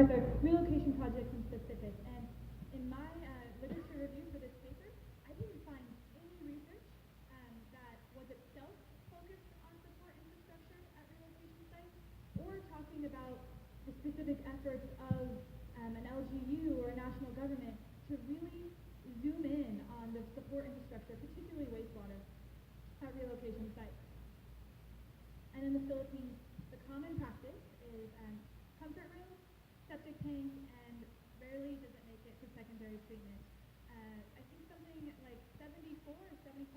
with our relocation projects in specific. And in my literature review for this paper, I didn't find any research that was itself focused on support infrastructure at relocation sites, or talking about the specific efforts of an LGU or a national government to really zoom in on the support infrastructure, particularly wastewater, at relocation sites. And in the Philippines, the common practice is comfort rooms, septic tanks, and rarely does it make it to secondary treatment. I think something like 74 or 75%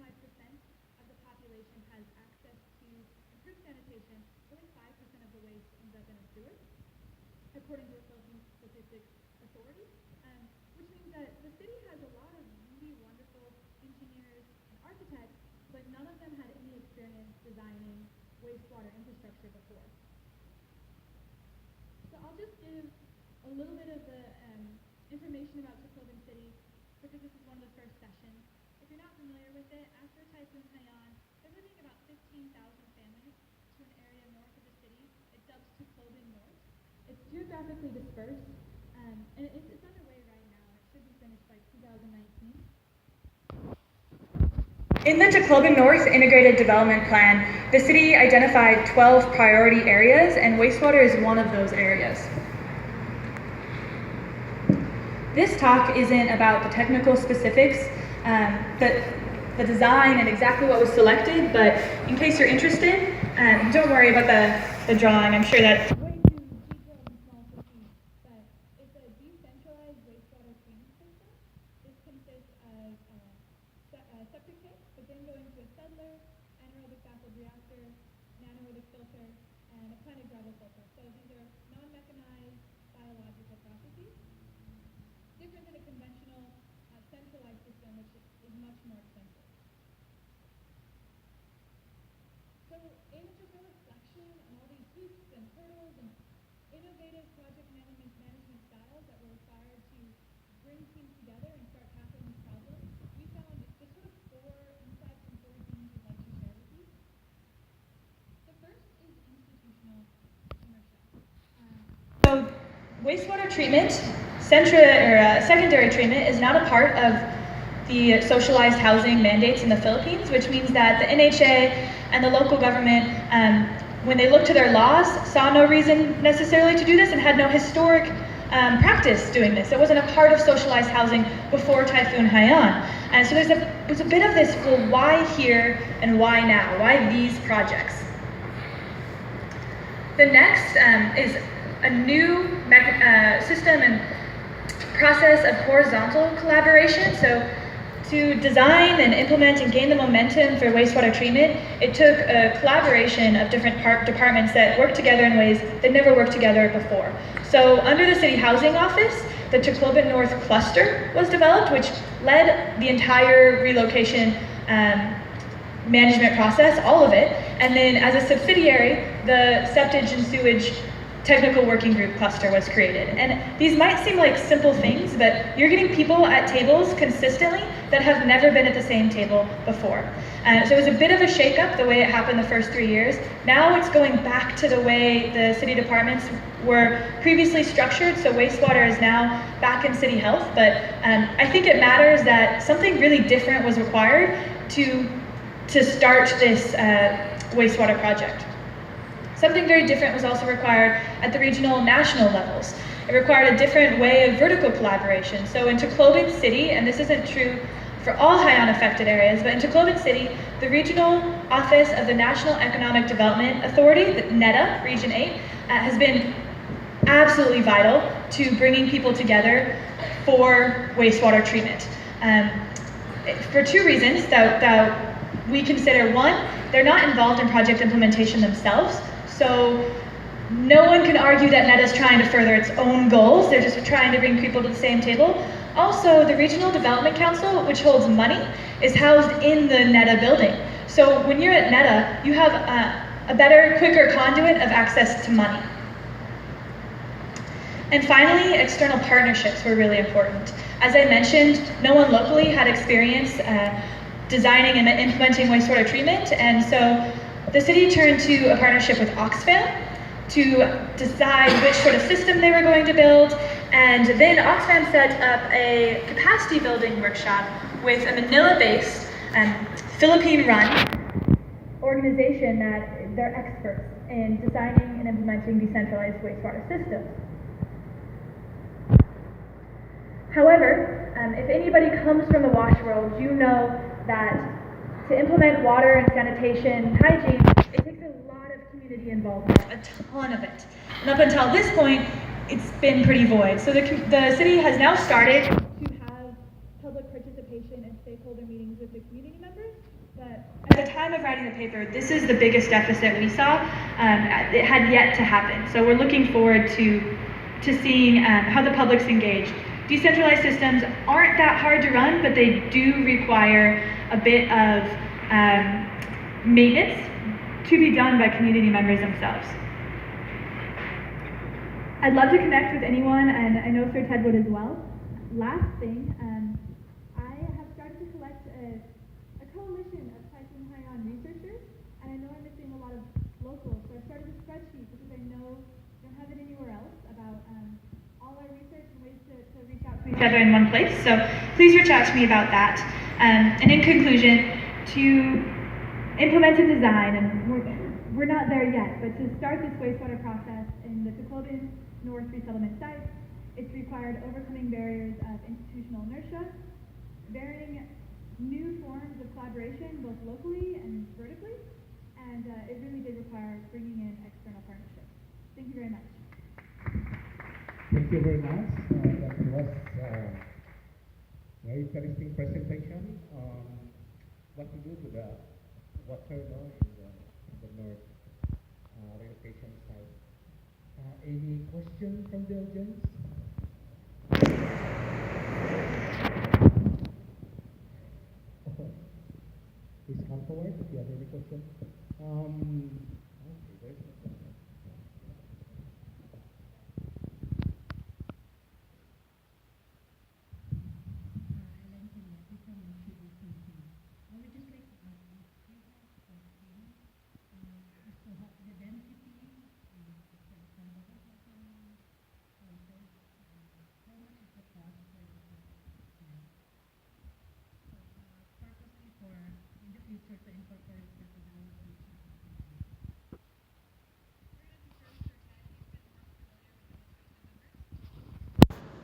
of the population has access to improved sanitation. Only 5% of the waste ends up in a sewer, according to the Philippine Statistics Authority, which means that the city has a lot of really wonderful engineers and architects, but none of them had any experience designing wastewater infrastructure before. So I'll just give a little bit of the information about Tacloban City, because this is one of the first sessions. If you're not familiar with it, after Typhoon Haiyan, they're moving about 15,000 families to an area north of the city. It dubs Tacloban North. It's geographically dispersed, and it's underway right now. It should be finished by 2019. In the Tacloban North Integrated Development Plan, the city identified 12 priority areas, and wastewater is one of those areas. This talk isn't about the technical specifics, the design and exactly what was selected, but in case you're interested, don't worry about the drawing. I'm sure that's way too detailed and small to see, but it's a decentralized wastewater treatment system. This consists of septic tanks, but then going to a settler, anaerobic baffled reactor, anaerobic filter, and a planet gravel filter. So these are non-mechanized biological processes, different than a conventional centralized system, which is much more expensive. So in to show reflection on all these hoops and hurdles and innovative project management styles that were required to bring teams together and start tackling these problems, we found just sort of 4 insights and 4 things we'd like to share with you. The first is institutional ownership. So wastewater treatment, secondary treatment, is not a part of the socialized housing mandates in the Philippines, which means that the NHA and the local government, when they looked to their laws, saw no reason necessarily to do this and had no historic practice doing this. It wasn't a part of socialized housing before Typhoon Haiyan. And so there's a bit of this, well, why here and why now? Why these projects? The next is a new system and process of horizontal collaboration. So to design and implement and gain the momentum for wastewater treatment, it took a collaboration of different departments that work together in ways that never worked together before. So under the City Housing Office, the Tacloban North cluster was developed, which led the entire relocation management process, all of it. And then as a subsidiary, the septage and sewage technical working group cluster was created. And these might seem like simple things, but you're getting people at tables consistently that have never been at the same table before. So it was a bit of a shakeup the way it happened the first 3 years. Now it's going back to the way the city departments were previously structured, so wastewater is now back in city health, but I think it matters that something really different was required to start this wastewater project. Something very different was also required at the regional and national levels. It required a different way of vertical collaboration. So in Tacloban City, and this isn't true for all Haiyan-affected areas, but in Tacloban City, the regional office of the National Economic Development Authority, the NEDA, Region 8, has been absolutely vital to bringing people together for wastewater treatment. For 2 reasons that we consider. One, they're not involved in project implementation themselves, so no one can argue that NEDA is trying to further its own goals. They're just trying to bring people to the same table. Also, the Regional Development Council, which holds money, is housed in the NEDA building. So when you're at NEDA, you have a better, quicker conduit of access to money. And finally, external partnerships were really important. As I mentioned, no one locally had experience designing and implementing wastewater treatment, and so the city turned to a partnership with Oxfam. to decide which sort of system they were going to build. And then Oxfam set up a capacity building workshop with a Manila-based, Philippine-run organization that they're experts in designing and implementing decentralized wastewater systems. However, if anybody comes from the wash world, you know that to implement water and sanitation hygiene, it takes a lot of community involvement, a ton of it. And up until this point, it's been pretty void. So the city has now started to have public participation and stakeholder meetings with the community members. But at the time of writing the paper, this is the biggest deficit we saw. It had yet to happen. So we're looking forward to seeing how the public's engaged. Decentralized systems aren't that hard to run, but they do require a bit of maintenance to be done by community members themselves. I'd love to connect with anyone, and I know Sir Ted would as well. Last thing, I have started to collect a coalition of Typhoon Haiyan researchers, and I know I'm missing a lot of locals, so I started a spreadsheet because I know I don't have it anywhere else about all our research and ways to reach out to each other in one place. So please reach out to me about that. And in conclusion, to implement a design, and we're not there yet, but to start this wastewater process in the Tacloban North resettlement site, it's required overcoming barriers of institutional inertia, varying new forms of collaboration both locally and vertically, and it really did require bringing in external partnerships. Thank you very much. Thank you very much. That was a very interesting presentation on what to do to the water in the North relocation site. Any question from the audience? Please come forward if you have any question. Okay, there's no question.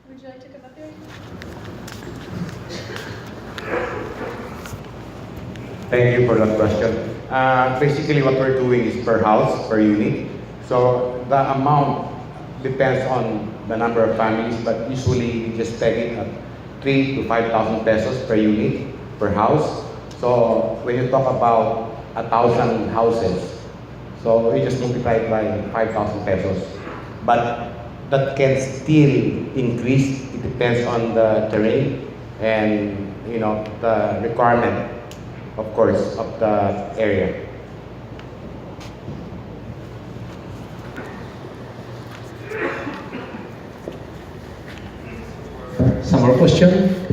Would you like to come up here? Thank you for that question. Basically, what we're doing is per house, per unit. So the amount depends on the number of families, but usually we just peg it at 3,000 to 5,000 pesos per unit, per house. So when you talk about 1,000 houses, so we just multiply it by 5,000 pesos. But that can still increase. It depends on the terrain and the requirement, of course, of the area. Some more question?